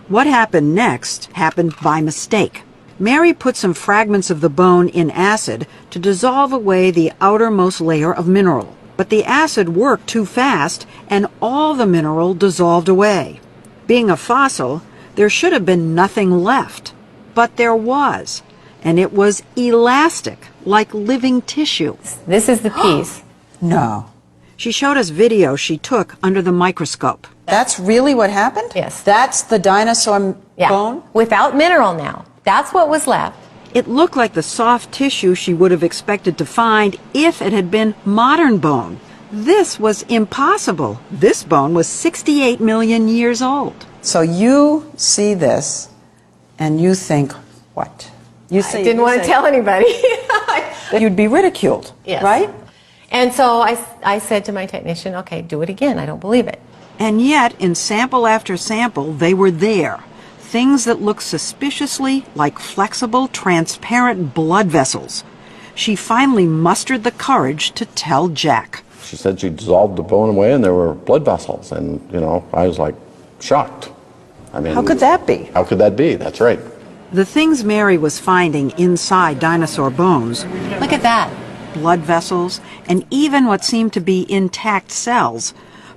What happened next happened by mistake. Mary put some fragments of the bone in acid to dissolve away the outermost layer of mineral. But the acid worked too fast, and all the mineral dissolved away. Being a fossil, there should have been nothing left. But there was, and it was elastic, like living tissue. This is the piece. No. She showed us video she took under the microscope. That's really what happened? Yes. That's the dinosaur bone? Without mineral now. That's what was left. It looked like the soft tissue she would have expected to find if it had been modern bone. This was impossible. This bone was 68 million years old. So you see this and you think, what? You I didn't want to tell anybody. You'd be ridiculed, Yes. right? And so I said to my technician, okay, do it again. I don't believe it. And yet, in sample after sample, they were there. Things that looked suspiciously like flexible, transparent blood vessels. She finally mustered the courage to tell Jack. She said she dissolved the bone away and there were blood vessels. And, I was like shocked. I mean, How could that be? How could that be? That's right. The things Mary was finding inside dinosaur bones, Look at that. blood vessels, and even what seemed to be intact cells,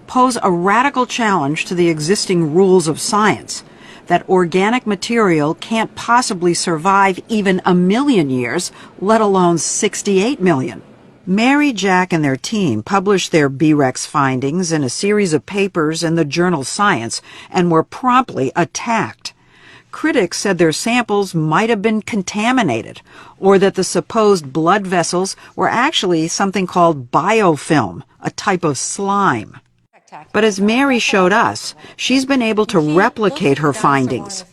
pose a radical challenge to the existing rules of science, that organic material can't possibly survive even 1,000,000 years, let alone 68 million. Mary, Jack, and their team published their B-Rex findings in a series of papers in the journal Science and were promptly attacked. Critics said their samples might have been contaminated, or that the supposed blood vessels were actually something called biofilm, a type of slime. But as Mary showed us, she's been able to replicate her findings.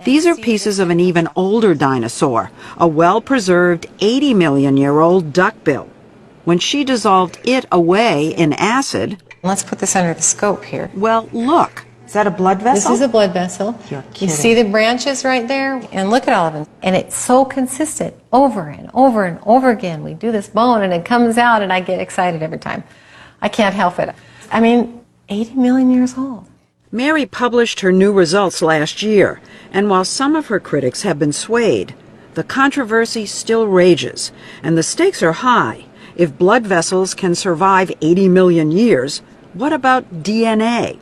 These are pieces of an even older dinosaur, a well-preserved 80-million-year-old duckbill. When she dissolved it away in acid... Let's put this under the scope here. Well, look. Is that a blood vessel? This is a blood vessel. You're You kidding. see the branches right there? And look at all of them. And it's so consistent over and over and over again. We do this bone and it comes out and I get excited every time. I can't help it. I mean, 80 million years old. Mary published her new results last year, and while some of her critics have been swayed, the controversy still rages, and the stakes are high. If blood vessels can survive 80 million years, what about DNA?